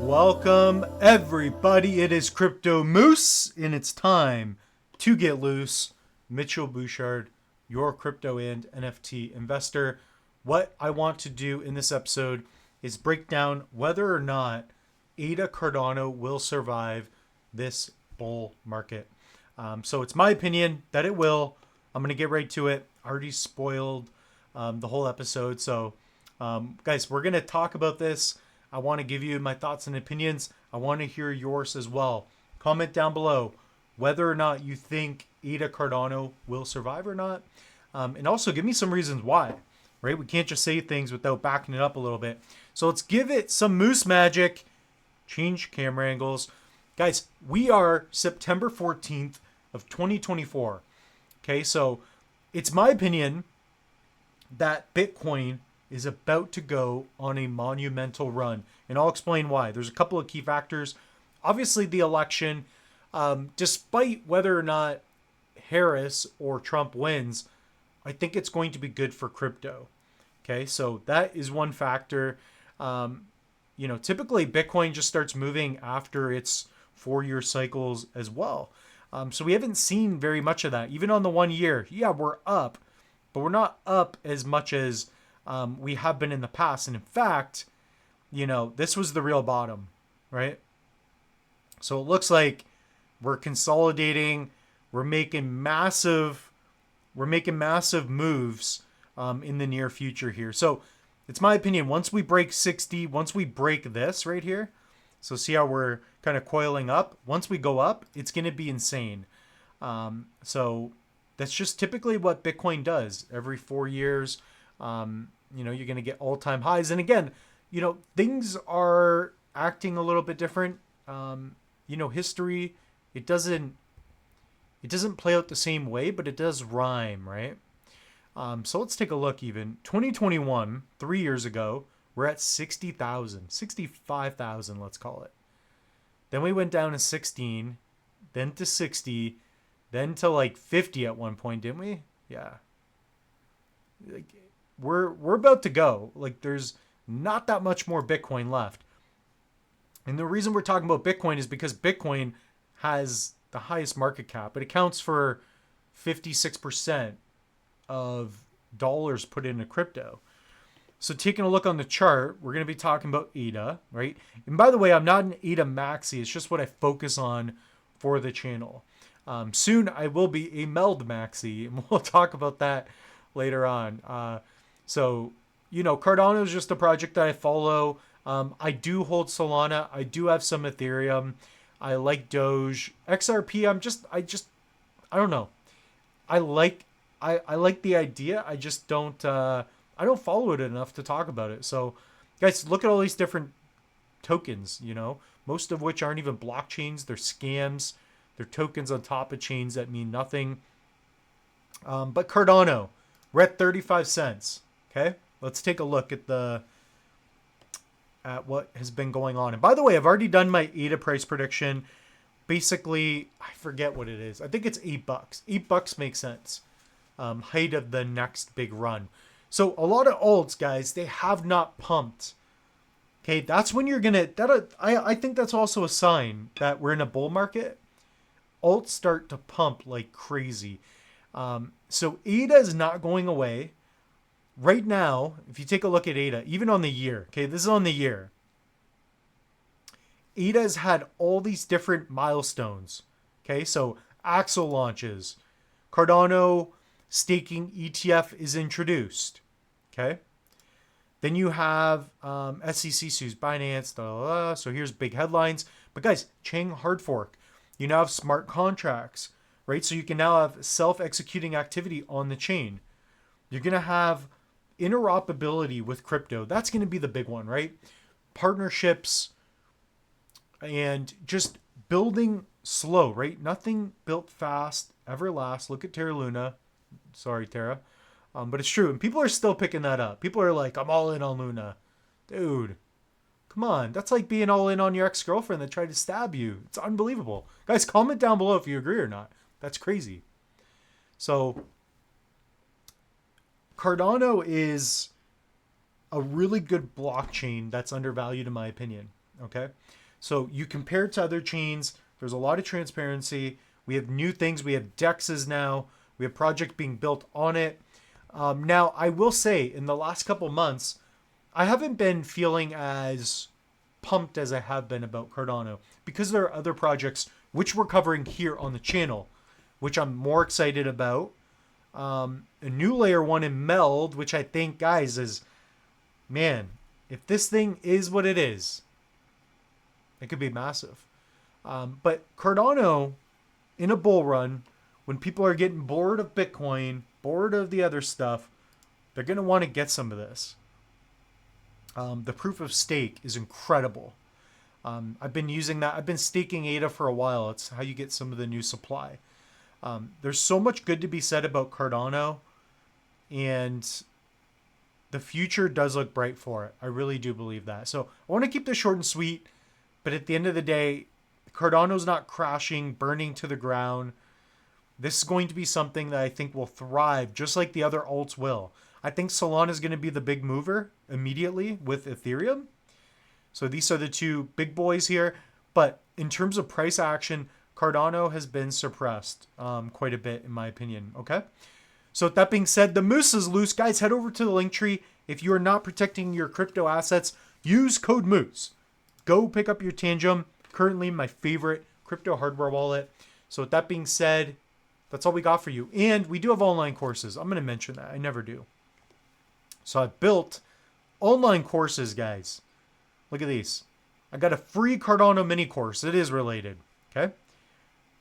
Welcome everybody, it is Crypto Moose and it's time to get loose. Mitchell Bouchard, your crypto and NFT investor. What I want to do in this episode is break down whether or not ADA Cardano will survive this bull market. So it's my opinion that it will. I'm going to get right to it. I already spoiled the whole episode. So guys, we're going to talk about this. I want to give you my thoughts and opinions. I want to hear yours as well. Comment down below whether or not you think ADA Cardano will survive or not. And also give me some reasons why, right? We can't just say things without backing it up a little bit. So let's give it some moose magic. Change camera angles. Guys, we are September 14th of 2024. Okay, so it's my opinion that Bitcoin is about to go on a monumental run. And I'll explain why. There's a couple of key factors. Obviously, the election, despite whether or not Harris or Trump wins, I think it's going to be good for crypto. Okay, so that is one factor. Typically Bitcoin just starts moving after its 4-year cycles as well. So we haven't seen very much of that. Even on the 1 year, yeah, we're up, but we're not up as much as we have been in the past. And in fact, this was the real bottom, right? So it looks like we're consolidating. We're making massive moves in the near future here. So it's my opinion, once we break 60, once we break this right here, so see how we're kind of coiling up. Once we go up, it's going to be insane. So that's just typically what Bitcoin does every 4 years. You're going to get all-time highs. And again, things are acting a little bit different. History, it doesn't play out the same way, but it does rhyme, right? So let's take a look even. 2021, 3 years ago, we're at 60,000, 65,000, let's call it. Then we went down to 16, then to 60, then to like 50 at one point, didn't we? Yeah. We're about to go. Like, there's not that much more Bitcoin left. And the reason we're talking about Bitcoin is because Bitcoin has the highest market cap. It accounts for 56% of dollars put into crypto. So taking a look on the chart, we're going to be talking about ADA, right? And by the way, I'm not an ADA maxi. It's just what I focus on for the channel. Soon I will be a MELD maxi, and we'll talk about that later on. Cardano is just a project that I follow. I do hold Solana. I do have some Ethereum. I like Doge. XRP, I don't know. I like the idea. I just don't I don't follow it enough to talk about it. So guys, look at all these different tokens, most of which aren't even blockchains. They're scams. They're tokens on top of chains that mean nothing. But Cardano, we're at 35 cents. Okay, let's take a look at what has been going on. And by the way, I've already done my ADA price prediction. Basically, I forget what it is. I think it's $8. $8 makes sense. Height of the next big run. So a lot of alts, guys, they have not pumped. Okay, that's when you're gonna. I think that's also a sign that we're in a bull market. Alts start to pump like crazy. So ADA is not going away. Right now, if you take a look at ADA, even on the year, okay, this is on the year. ADA has had all these different milestones. Okay, so Axel launches, Cardano staking ETF is introduced. Okay, then you have SEC sues Binance. So here's big headlines. But guys, Chang Hardfork. You now have smart contracts, right? So you can now have self-executing activity on the chain. You're gonna have interoperability with crypto. That's going to be the big one, right? Partnerships and just building slow, right? Nothing built fast ever lasts. Look at Terra Luna. Sorry, Terra. But it's true. And people are still picking that up. People are like, I'm all in on Luna. Dude, come on. That's like being all in on your ex-girlfriend that tried to stab you. It's unbelievable. Guys, comment down below if you agree or not. That's crazy. So Cardano is a really good blockchain that's undervalued in my opinion. Okay. So you compare it to other chains, there's a lot of transparency. We have new things. We have DEXs now. We have project being built on it. Now, I will say in the last couple months, I haven't been feeling as pumped as I have been about Cardano because there are other projects which we're covering here on the channel, which I'm more excited about. A new layer one in Meld, which I think, guys, is, man, if this thing is what it is, it could be massive. But Cardano, in a bull run, when people are getting bored of Bitcoin, bored of the other stuff, they're going to want to get some of this. The proof of stake is incredible. I've been using that. I've been staking ADA for a while. It's how you get some of the new supply. There's so much good to be said about Cardano, and the future does look bright for it. I really do believe that. So I want to keep this short and sweet, but at the end of the day, Cardano's not crashing, burning to the ground. This is going to be something that I think will thrive, just like the other alts will. I think Solana is going to be the big mover immediately with Ethereum. So these are the two big boys here. But in terms of price action, Cardano has been suppressed quite a bit, in my opinion. Okay. So with that being said, the moose is loose. Guys, head over to the link tree. If you are not protecting your crypto assets, use code MOOSE. Go pick up your Tangem. Currently my favorite crypto hardware wallet. So with that being said, that's all we got for you. And we do have online courses. I'm going to mention that. I never do. So I've built online courses, guys. Look at these. I got a free Cardano mini course. It is related. Okay.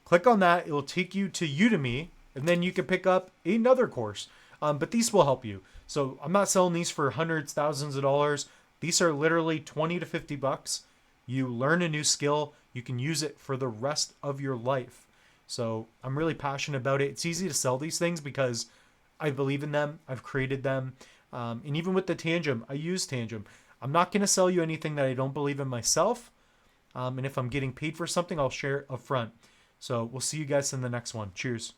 Click on that. It will take you to Udemy. And then you can pick up another course. But these will help you. So I'm not selling these for hundreds, thousands of dollars. These are literally 20 to 50 bucks. You learn a new skill. You can use it for the rest of your life. So I'm really passionate about it. It's easy to sell these things because I believe in them. I've created them. And even with the Tangem, I use Tangem. I'm not going to sell you anything that I don't believe in myself. And if I'm getting paid for something, I'll share it up front. So we'll see you guys in the next one. Cheers.